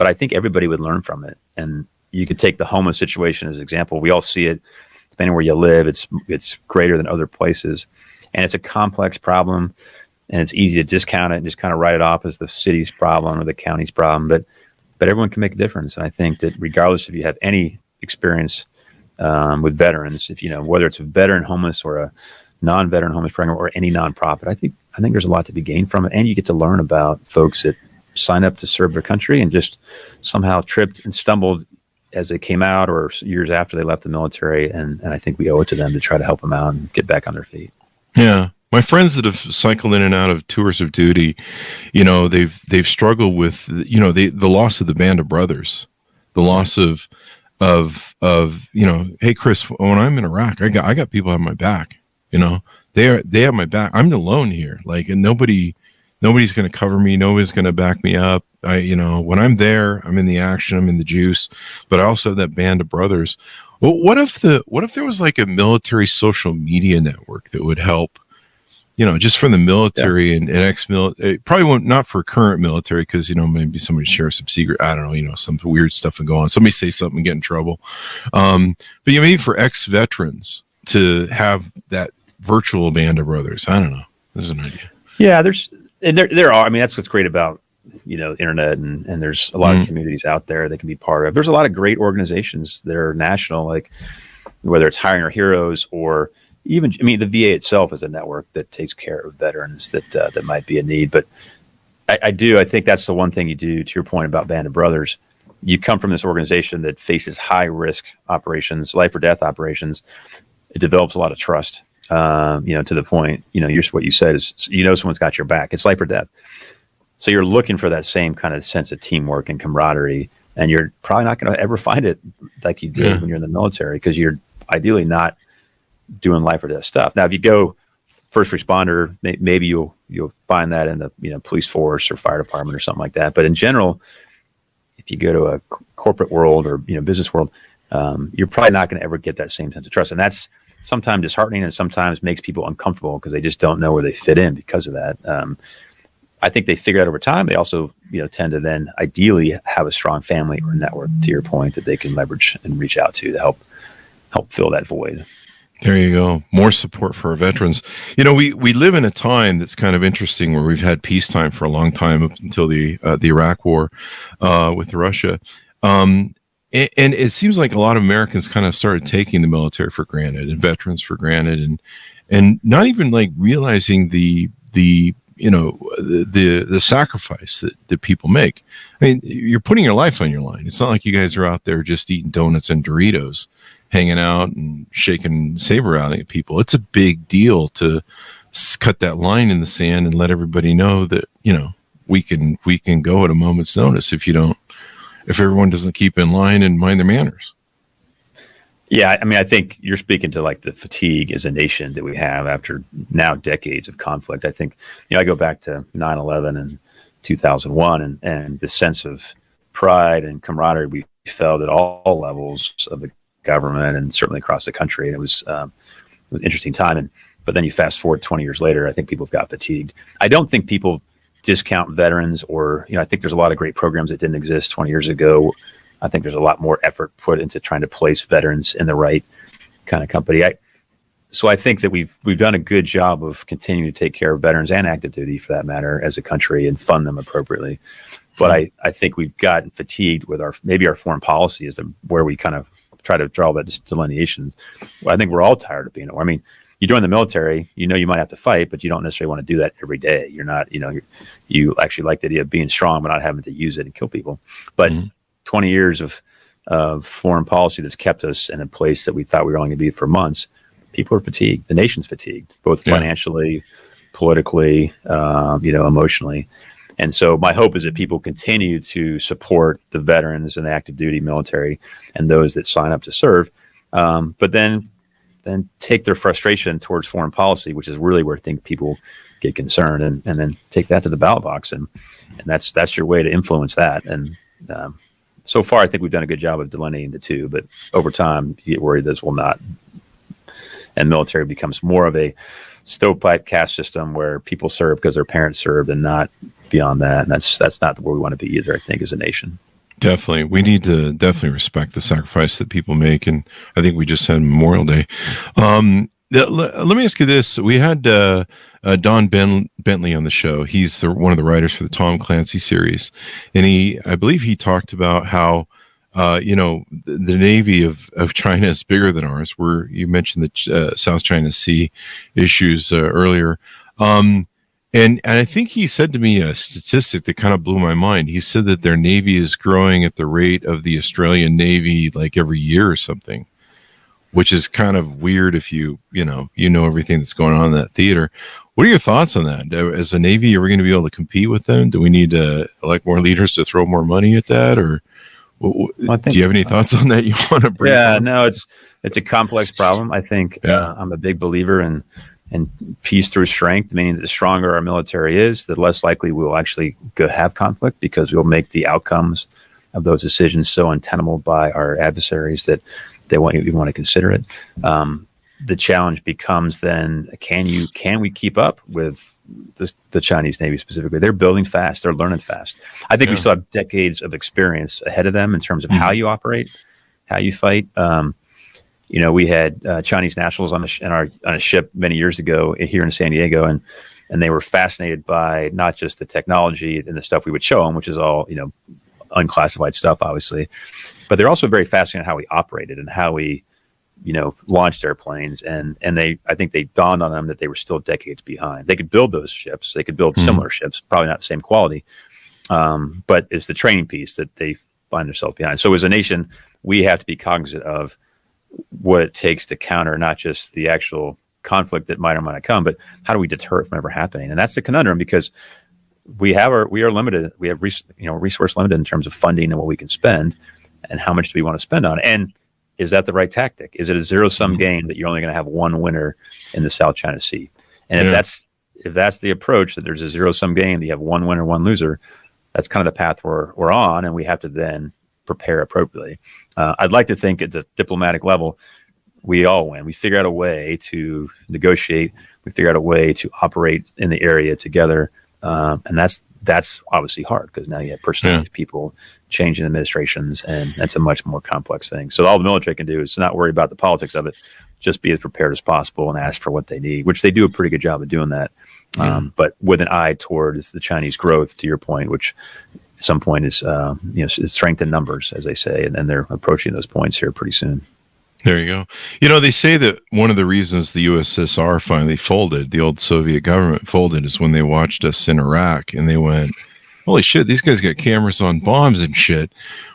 I think everybody would learn from it. And you could take the homeless situation as an example. We all see it, depending where you live. It's greater than other places, and it's a complex problem, and it's easy to discount it and just kind of write it off as the city's problem or the county's problem. But everyone can make a difference. And I think that regardless if you have any experience with veterans, if whether it's a veteran homeless or a non-veteran homeless program or any nonprofit, I think there's a lot to be gained from it, and you get to learn about folks that sign up to serve their country and just somehow tripped and stumbled as they came out or years after they left the military. And I think we owe it to them to try to help them out and get back on their feet. Yeah. My friends that have cycled in and out of tours of duty, they've struggled with, the loss of the band of brothers, the loss of, hey, Chris, when I'm in Iraq, I got people on my back, they have my back. I'm alone here. And nobody's going to cover me. Nobody's going to back me up. When I'm there, I'm in the action, I'm in the juice, but I also have that band of brothers. Well, what if there was like a military social media network that would help, just for the military and ex-military, probably won't, not for current military, because, maybe somebody shares some secret, I don't know, some weird stuff and go on. Somebody say something and get in trouble. But maybe for ex-veterans to have that virtual band of brothers. I don't know. There's an idea. Yeah, there are. I mean, that's what's great about, the internet, and there's a lot of communities out there that can be part of. There's a lot of great organizations that are national, like whether it's Hiring Our Heroes or even, the VA itself is a network that takes care of veterans that might be in need. But I think that's the one thing you do, to your point about Band of Brothers. You come from this organization that faces high risk operations, life or death operations. It develops a lot of trust, to the point, what you said is, someone's got your back. It's life or death. So you're looking for that same kind of sense of teamwork and camaraderie, and you're probably not going to ever find it like you did when you're in the military, because you're ideally not doing life or death stuff. Now, if you go first responder, maybe you'll find that in the police force or fire department or something like that. But in general, if you go to a corporate world or business world, you're probably not going to ever get that same sense of trust, and that's sometimes disheartening and sometimes makes people uncomfortable because they just don't know where they fit in because of that. I think they figure out over time. They also, tend to then ideally have a strong family or network, to your point, that they can leverage and reach out to help fill that void. There you go. More support for our veterans. We live in a time that's kind of interesting, where we've had peacetime for a long time, up until the Iraq War with Russia. And it seems like a lot of Americans kind of started taking the military for granted and veterans for granted, and not even like realizing the sacrifice that people make. I mean, you're putting your life on your line. It's not like you guys are out there just eating donuts and Doritos, hanging out and shaking saber out at people. It's a big deal to cut that line in the sand and let everybody know that, we can go at a moment's notice if everyone doesn't keep in line and mind their manners. Yeah, I think you're speaking to like the fatigue as a nation that we have after now decades of conflict. I think, I go back to 9/11 and 2001 and the sense of pride and camaraderie we felt at all levels of the government and certainly across the country. And it was an interesting time. But then you fast forward 20 years later, I think people have got fatigued. I don't think people discount veterans, or, I think there's a lot of great programs that didn't exist 20 years ago. I think there's a lot more effort put into trying to place veterans in the right kind of company. So I think that we've done a good job of continuing to take care of veterans and active duty, for that matter, as a country, and fund them appropriately. But I think we've gotten fatigued with maybe our foreign policy is where we kind of try to draw that delineation. Well, I think we're all tired of being at war. I mean, you join the military, you might have to fight, but you don't necessarily want to do that every day. You're not, you actually like the idea of being strong, but not having to use it and kill people. But 20 years of foreign policy that's kept us in a place that we thought we were only going to be for months. People are fatigued. The nation's fatigued, both financially, politically, emotionally. And so my hope is that people continue to support the veterans and the active duty military and those that sign up to serve, but then take their frustration towards foreign policy, which is really where I think people get concerned, and then take that to the ballot box, and that's your way to influence that. And so far, I think we've done a good job of delineating the two, but over time, you get worried this will not, and military becomes more of a stovepipe caste system where people serve because their parents served and not beyond that. And that's not where we want to be either, I think, as a nation. Definitely. We need to definitely respect the sacrifice that people make. And I think we just had Memorial Day. Let me ask you this. We had Don Bentley on the show. He's one of the writers for the Tom Clancy series. And I believe he talked about how, the Navy of China is bigger than ours. Where you mentioned the South China Sea issues earlier. And I think he said to me a statistic that kind of blew my mind. He said that their Navy is growing at the rate of the Australian Navy like every year or something, which is kind of weird if you know everything that's going on in that theater. What are your thoughts on that? As a Navy, are we going to be able to compete with them? Do we need to elect more leaders to throw more money at that? Or do you have any thoughts on that you want to bring up? Yeah, no, it's a complex problem. I think I'm a big believer in peace through strength, meaning that the stronger our military is, the less likely we will actually have conflict, because we'll make the outcomes of those decisions so untenable by our adversaries that they won't even want to consider it. The challenge becomes then, can we keep up with the Chinese Navy specifically? They're building fast. They're learning fast. I think we still have decades of experience ahead of them in terms of how you operate, how you fight. We had Chinese nationals on a ship many years ago here in San Diego, and they were fascinated by not just the technology and the stuff we would show them, which is all unclassified stuff, obviously, but they're also very fascinated how we operated and how we launched airplanes. And I think they dawned on them that they were still decades behind. They could build those ships, they could build similar ships, probably not the same quality, but it's the training piece that they find themselves behind. So as a nation, we have to be cognizant of what it takes to counter not just the actual conflict that might or might not come, but how do we deter it from ever happening? And that's the conundrum, because we are limited. We have resource limited in terms of funding and what we can spend, and how much do we want to spend on it? And is that the right tactic? Is it a zero-sum game that you're only going to have one winner in the South China Sea? And if that's the approach, that there's a zero-sum game, that you have one winner, one loser, that's kind of the path we're on, and we have to then prepare appropriately. I'd like to think at the diplomatic level, we all win. We figure out a way to negotiate. We figure out a way to operate in the area together. And that's obviously hard, because now you have personalized people changing administrations, and that's a much more complex thing. So all the military can do is not worry about the politics of it, just be as prepared as possible and ask for what they need, which they do a pretty good job of doing that. But with an eye towards the Chinese growth, to your point, which at some point is strength in numbers, as they say, and they're approaching those points here pretty soon. There you go. They say that one of the reasons the USSR finally folded, the old Soviet government folded, is when they watched us in Iraq and they went, holy shit, these guys got cameras on bombs and shit.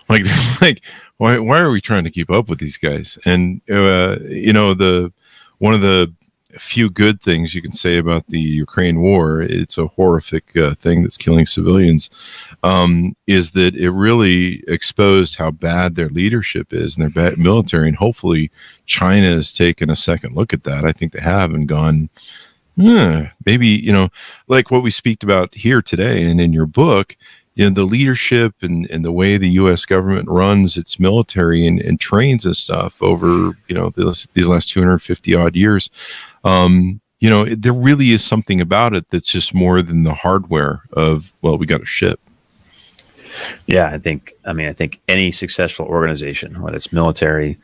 Like, they're like, why are we trying to keep up with these guys? And, one of the few good things you can say about the Ukraine war, it's a horrific thing that's killing civilians, is that it really exposed how bad their leadership is and their bad military. And hopefully China has taken a second look at that. I think they have, and gone, maybe, like what we speak about here today and in your book, the leadership and the way the U.S. government runs its military and trains and stuff over, these last 250 odd years. There really is something about it that's just more than the hardware of, well, we got a ship. Yeah, I think any successful organization, whether it's military,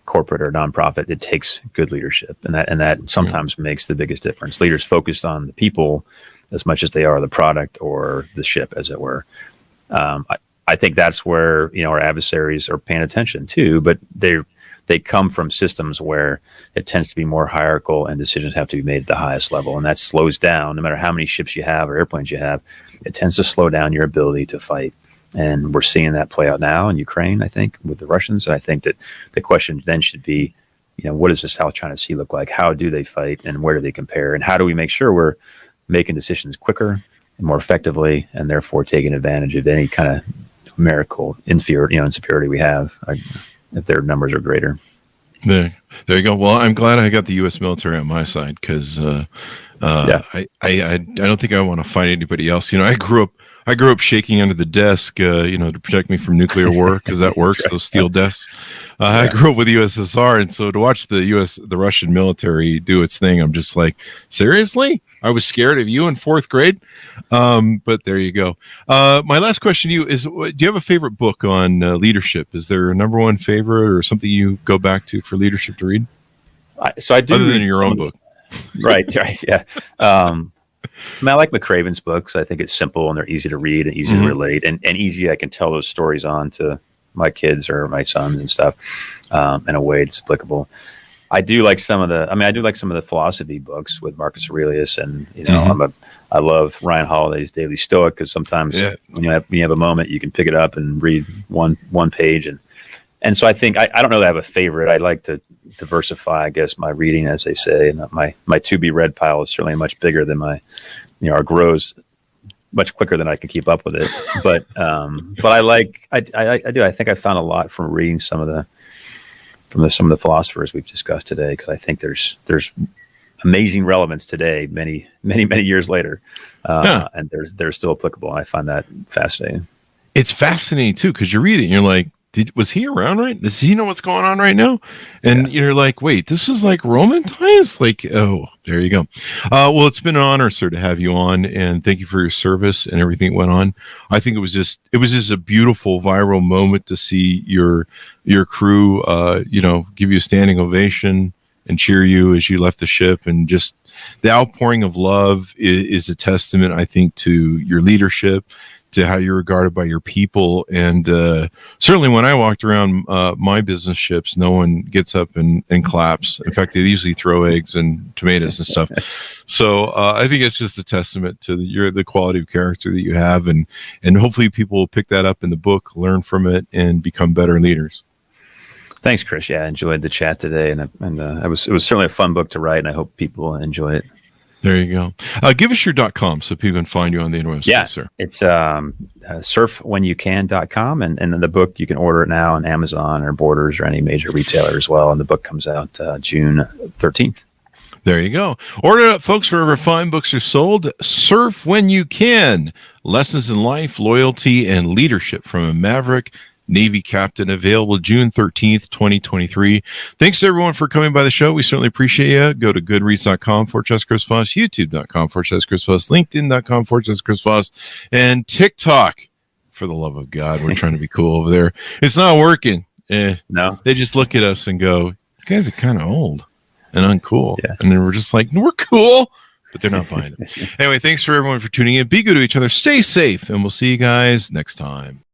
corporate, or nonprofit, it takes good leadership, and that sometimes makes the biggest difference. Leaders focused on the people as much as they are the product or the ship, as it were. I think that's where, our adversaries are paying attention too, but they come from systems where it tends to be more hierarchical and decisions have to be made at the highest level. And that slows down, no matter how many ships you have or airplanes you have, it tends to slow down your ability to fight. And we're seeing that play out now in Ukraine, I think, with the Russians. And I think that the question then should be, what does the South China Sea look like? How do they fight and where do they compare? And how do we make sure we're making decisions quicker and more effectively, and therefore taking advantage of any kind of numerical insecurity we have if their numbers are greater. There you go. Well, I'm glad I got the U.S. military on my side because I don't think I want to fight anybody else. I grew up shaking under the desk, to protect me from nuclear war because that works. Those steel desks. I grew up with the USSR, and so to watch the Russian military do its thing, I'm just like, seriously? I was scared of you in fourth grade. But there you go. My last question to you is: do you have a favorite book on leadership? Is there a number one favorite or something you go back to for leadership to read? So I do, other than your own book. Right. Yeah. I like McCraven's books. I think it's simple and they're easy to read and easy to relate and easy. I can tell those stories on to my kids or my sons and stuff in a way it's applicable. I do like some of the philosophy books with Marcus Aurelius, and I love Ryan Holiday's Daily Stoic because sometimes when you have a moment, you can pick it up and read one page, and so I think I don't know that I have a favorite. I like to diversify, I guess, my reading, as they say, and my to be read pile is certainly much bigger than my, or grows much quicker than I can keep up with it. But I think I found a lot from reading some of the philosophers we've discussed today, because I think there's amazing relevance today, many years later, and they're still applicable. And I find that fascinating. It's fascinating too, because you read it and you're like, was he around, right? Does he know what's going on right now? And you're like, wait, this is like Roman times? Like, oh, there you go. Well, it's been an honor, sir, to have you on, and thank you for your service and everything that went on. I think it was just a beautiful viral moment to see your crew, give you a standing ovation and cheer you as you left the ship. And just the outpouring of love is a testament, I think, to your leadership, to how you're regarded by your people. And certainly when I walked around my business ships, no one gets up and claps. In fact, they usually throw eggs and tomatoes and stuff. So I think it's just a testament to the quality of character that you have. And hopefully people will pick that up in the book, learn from it, and become better leaders. Thanks, Chris. Yeah, I enjoyed the chat today. And it was certainly a fun book to write, and I hope people enjoy it. There you go. Give us your .com so people can find you on the internet. Yeah, sir. It's surfwhenyoucan.com, and then the book, you can order it now on Amazon or Borders or any major retailer as well. And the book comes out June 13th. There you go. Order it up, folks, wherever fine books are sold. Surf When You Can. Lessons in life, loyalty, and leadership from a maverick Navy captain, available June 13th, 2023. Thanks to everyone for coming by the show. We certainly appreciate you. Go to goodreads.com/Chris Voss, youtube.com/Chris Voss, linkedin.com/Chris Voss, and TikTok. For the love of God, we're trying to be cool over there. It's not working. No. They just look at us and go, you guys are kind of old and uncool. Yeah. And then we're just like, we're cool, but they're not buying it. Anyway, thanks for everyone for tuning in. Be good to each other. Stay safe, and we'll see you guys next time.